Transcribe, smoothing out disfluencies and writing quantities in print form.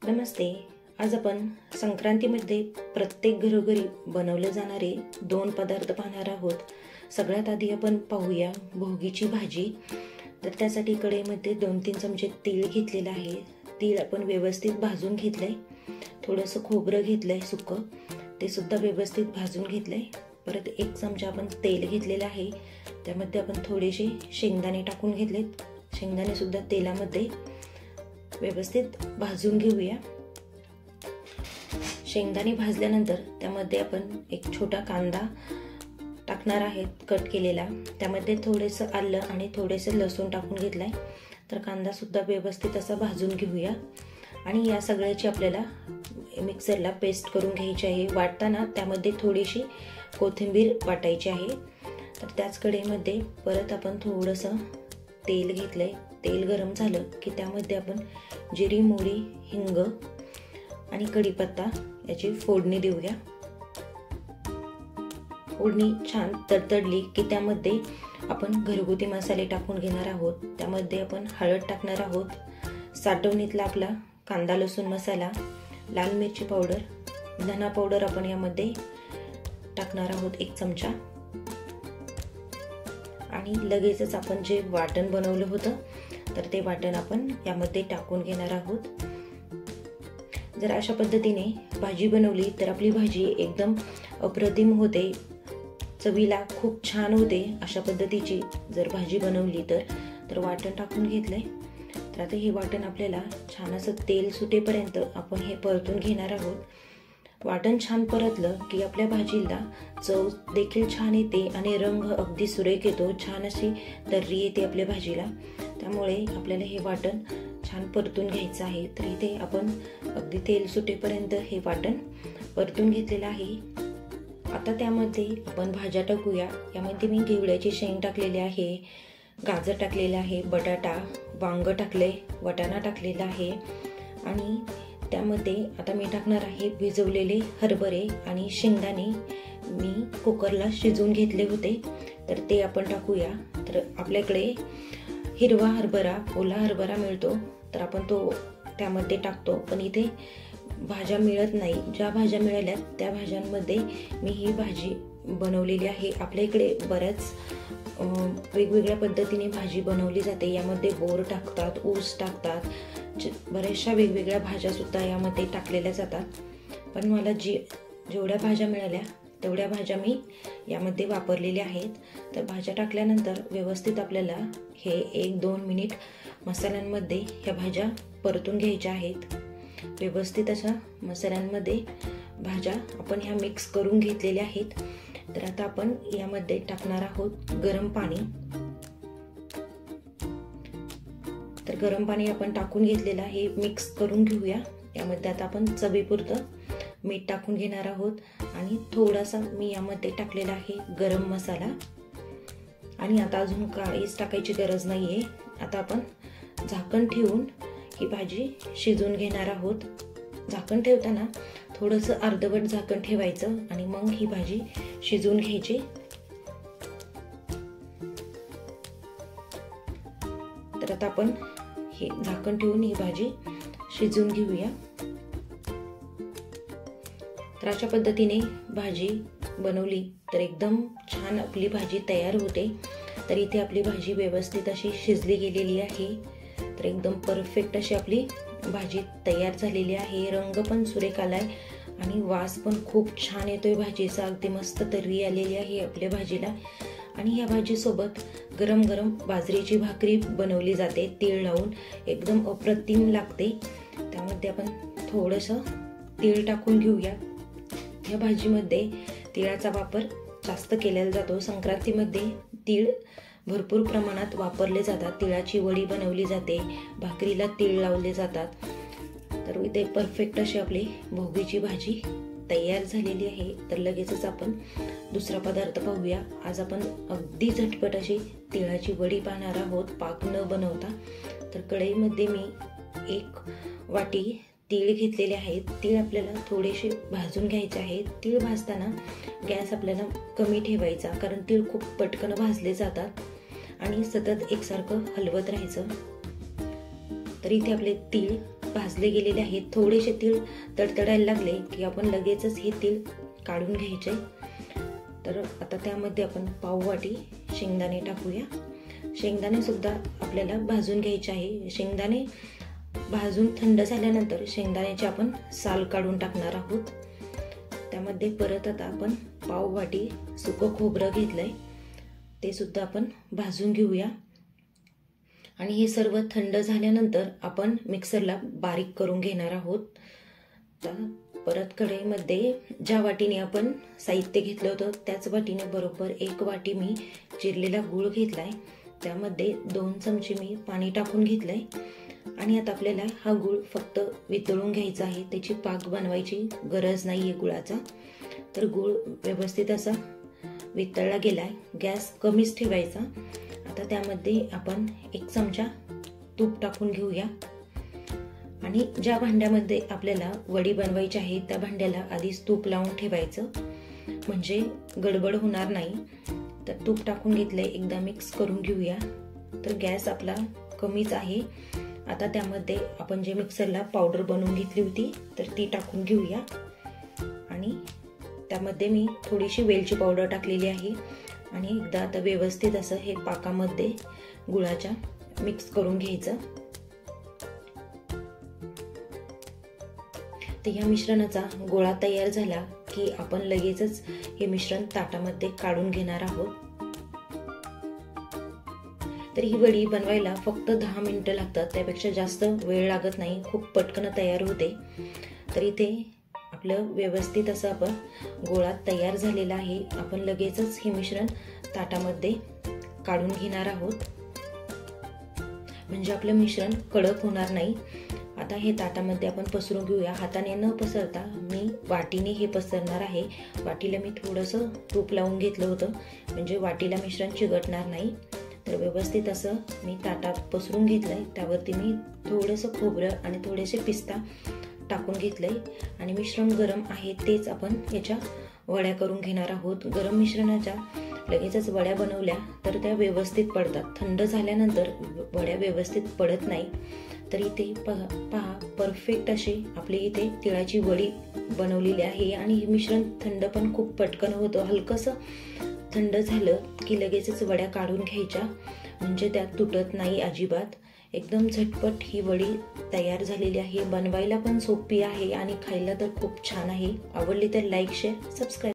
नमस्ते। आज आपण संक्रांतीमध्ये प्रत्येक घरोघरी बनवले जाणारे 2 पदार्थ पाहणार आहोत। सगळ्यात आधी आपण पाहूया भोगीची भाजी। तर त्यासाठी कढईमध्ये 2-3 चमचे तीळ घेतलेले आहे। तीळ आपण व्यवस्थित भाजून घेतले। थोडंसं खोबरं घेतलंय सुकं, ते सुद्धा व्यवस्थित भाजून घेतलंय। परत 1 चमचा आपण तेल घेतलेलं आहे। त्यामध्ये आपण थोडेसे शेंगदाणे टाकून घेतलेत। शेंगदाणे सुद्धा तेलामध्ये व्यवस्थित भाजून घेऊया। शेंगदाणे भाजल्यानंतर त्यामध्ये आपण एक छोटा कांदा टाकणार आहेत कट केलेला। त्यामध्ये थोडेसं आलं आणि थोडेसे लसूण टाकून घेतलाय। तर कांदा सुद्धा व्यवस्थित असा भाजून घेऊया आणि या सगळ्याची आपल्याला मिक्सरला पेस्ट करून घ्यायची आहे। वाटताना त्यामध्ये थोडीशी कोथिंबीर वाटायची आहे। तर त्याच कढईमध्ये परत आपण थोडंसं तेल घेतलंय। तेल गरम झालं की त्यामध्ये आपण जिरी, मोहरी, हिंग आणि कढीपत्ता याची फोडणी देऊया। फोडणी छान तडतडली की त्यामध्ये आपण घरगुती मसाले टाकून घेणार आहोत। त्यामध्ये आपण हळद टाकणार आहोत, साठवणीतला आपला कांदा लसूण मसाला, लाल मिरची पावडर, धना पावडर आपण यामध्ये टाकणार आहोत 1 चमचा आणि लगेचच आपण जे वाटण बनवलं होतं तर ते वाटण आपण यामध्ये टाकून घेणार आहोत। जर अशा पद्धतीने भाजी बनवली तर आपली भाजी एकदम अप्रतिम होते, चवीला खूप छान होते। अशा पद्धतीची जर भाजी बनवली तर वाटण टाकून घेतलंय। तर आता हे वाटण आपल्याला छान असं तेल सुटेपर्यंत आपण हे परतून घेणार आहोत। वाटण छान परतलं की आपल्या भाजीला चव देखील छान येते आणि रंग अगदी सुरेख येतो, छान अशी तर्री येते आपल्या भाजीला। त्यामुळे आपल्याला हे वाटण छान परतून घ्यायचं आहे। तर इथे आपण अगदी तेल सुटेपर्यंत हे वाटण परतून घेतलेलं आहे। आता त्यामध्ये आपण भाज्या टाकूया। यामध्ये मी घेवड्याची शेंग टाकलेली आहे, गाजर टाकलेलं आहे, बटाटा, वांग टाकले, वाटाणा टाकलेला आहे आणि त्यामध्ये आता मी टाकणार आहे भिजवलेले हरभरे आणि शेंगदाणे मी कुकरला शिजवून घेतले होते। तर ते आपण टाकूया। तर आपल्याकडे हिरवा हरभरा, ओला हरभरा मिळतो तर आपण तो त्यामध्ये टाकतो, पण इथे भाज्या मिळत नाही। ज्या भाज्या मिळाल्या त्या भाज्यांमध्ये मी ही भाजी बनवलेली आहे। आपल्या इकडे बऱ्याच वेगवेगळ्या पद्धतीने भाजी बनवली जाते। यामध्ये बोर टाकतात, ऊस टाकतात, बऱ्याचशा वेगवेगळ्या भाज्या सुद्धा यामध्ये टाकलेल्या जातात। पण मला जेवढ्या भाज्या मिळाल्या तेवढ्या भाज्या मी यामध्ये वापरलेल्या आहेत। तर भाज्या टाकल्यानंतर व्यवस्थित आपल्याला हे 1-2 मिनिट मसाल्यांमध्ये ह्या भाज्या परतून घ्यायच्या आहेत। व्यवस्थित अशा मसाल्यांमध्ये भाज्या आपण ह्या मिक्स करून घेतलेल्या आहेत। तर आता आपण यामध्ये टाकणार आहोत गरम पाणी। तर गरम पाणी आपण टाकून घेतलेलं आहे, मिक्स करून घेऊया। यामध्ये आता आपण चवीपुरतं मीठ टाकून घेणार आहोत आणि थोडासा मी यामध्ये टाकलेला आहे गरम मसाला आणि आता अजून काहीच टाकायची गरज नाहीये। आता आपण झाकण ठेवून ही भाजी शिजवून घेणार आहोत। झाकण ठेवताना थोडंसं अर्धवट झाकण ठेवायचं आणि मग ही भाजी शिजवून घ्यायची। तर आता आपण हे झाकण ठेवून ही भाजी शिजवून घेऊया। तर अशा पद्धतीने भाजी बनवली तर एकदम छान आपली भाजी तयार होते। तर इथे आपली भाजी व्यवस्थित अशी शिजली गेलेली आहे। तर एकदम परफेक्ट अशी आपली भाजी तयार झालेली आहे। रंग पण सुरेख आलाय आणि वास पण खूप छान येतोय भाजीचा, अगदी मस्त तर्री आलेली आहे आपल्या भाजीला। आणि या भाजीसोबत गरम गरम बाजरीची भाकरी बनवली जाते तीळ लावून, एकदम अप्रतिम लागते। त्यामध्ये आपण थोडंसं तीळ टाकून घेऊया। या भाजीमध्ये तिळाचा वापर जास्त केलेला जातो। संक्रांतीमध्ये तीळ भरपूर प्रमाणात वापरले जातात। तिळाची वडी बनवली जाते, भाकरीला तीळ लावले जातात। तर इथे परफेक्ट अशी आपली भोगीची भाजी तयार झालेली आहे। तर लगेचच आपण दुसरा पदार्थ पाहूया। आज आपण अगदी झटपट अशी तिळाची वडी पाहणार आहोत, पाक न बनवता। तर कढईमध्ये मी 1 वाटी तीळ घेतलेले आहेत। तीळ आपल्याला थोडेसे भाजून घ्यायचे आहेत। तीळ भाजताना गॅस आपल्याला कमी ठेवायचा, कारण तीळ खूप पटकन भाजले जातात आणि सतत एकसारखं हलवत राहायचं। तर इथे आपले तीळ भाजले गेलेले आहेत. थोडेसे तीळ तडतडायला लागले की आपण लगेचच हे तीळ काढून घ्यायचे. तर आता त्यामध्ये आपण पाव वाटी शेंगदाणे टाकूया. शेंगदाणे सुद्धा आपल्याला भाजून घ्यायचे आहे. शेंगदाणे भाजून थंड झाल्यानंतर शेंगदाण्याचे आपण साल काढून टाकणार आहोत. त्यामध्ये परत आता आपण पाव वाटी सुकं खोबरं घेतलंय, ते सुद्धा आपण भाजून घेऊया. आणि हे सर्व थंड झाल्यानंतर आपण मिक्सरला बारीक करून घेणार आहोत. तर परत कढईमध्ये ज्या वाटीने आपण साहित्य घेतलं होतं त्याच वाटीने बरोबर 1 वाटी मी चिरलेला गूळ घेतलाय. त्यामध्ये 2 चमचे मी पाणी टाकून घेतलंय. आणि आता आपल्याला हा गूळ फक्त वितळून घ्यायचा आहे, त्याची पाक बनवायची गरज नाहीये गुळाचा. तर गूळ व्यवस्थित असा वितळला गेलाय. गॅस कमीच ठेवायचा. आता त्यामध्ये आपण 1 चमचा तूप टाकून घेऊया. आणि ज्या भांड्यामध्ये आपल्याला वडी बनवायची आहे त्या भांड्याला आधीच तूप लावून ठेवायचं, म्हणजे गडबड होणार नाही. तर तूप टाकून घेतलंय, एकदा मिक्स करून घेऊया. तर गॅस आपला कमीच आहे. आता त्यामध्ये आपण जे मिक्सरला पावडर बनवून घेतली होती तर ती टाकून घेऊया. आणि त्यामध्ये मी थोडीशी वेलची पावडर टाकलेली आहे. आणि एकदा आता व्यवस्थित असं हे पाकामध्ये गुळाच्या मिक्स करून घ्यायचं. तर या मिश्रणाचा गोळा तयार झाला की आपण लगेचच हे मिश्रण ताटामध्ये काढून घेणार आहोत. तर ही वडी बनवायला फक्त 10 मिनिटं लागतात, त्यापेक्षा जास्त वेळ लागत नाही, खूप पटकन तयार होते. तर इथे आपलं व्यवस्थित असं आपण गोळा तयार झालेला आहे. आपण लगेचच हे मिश्रण ताटामध्ये काढून घेणार आहोत, म्हणजे आपलं मिश्रण कडक होणार नाही. आता हे ताटामध्ये आपण पसरून घेऊया. हाताने न पसरता मी वाटीने हे पसरणार आहे. वाटीला मी थोडंसं तूप लावून घेतलं होतं, म्हणजे वाटीला मिश्रण चिकटणार नाही. तर व्यवस्थित असं मी ताटात पसरून घेतलंय. त्यावरती मी थोडंसं खोबरं आणि थोडेसे पिस्ता टाकून घेतलंय. आणि मिश्रण गरम आहे तेच आपण याच्या वड्या करून घेणार आहोत. गरम मिश्रणाच्या लगेचच वड्या बनवल्या तर त्या व्यवस्थित पडतात, थंड झाल्यानंतर वड्या व्यवस्थित पडत नाही. तर इथे पहा परफेक्ट अशी आपली इथे तिळाची वडी बनवलेली आहे. आणि हे मिश्रण थंड पण खूप पटकन होतं. हलकंसं थंड झालं की लगेचच वड्या काढून घ्यायच्या, म्हणजे त्यात तुटत नाही अजिबात. एकदम झटपट ही वडी तयार झालेली आहे. बनवायला पण सोपी आहे आणि खायला तर खूप छान आहे. आवडली तर लाईक, शेअर, सबस्क्राईब.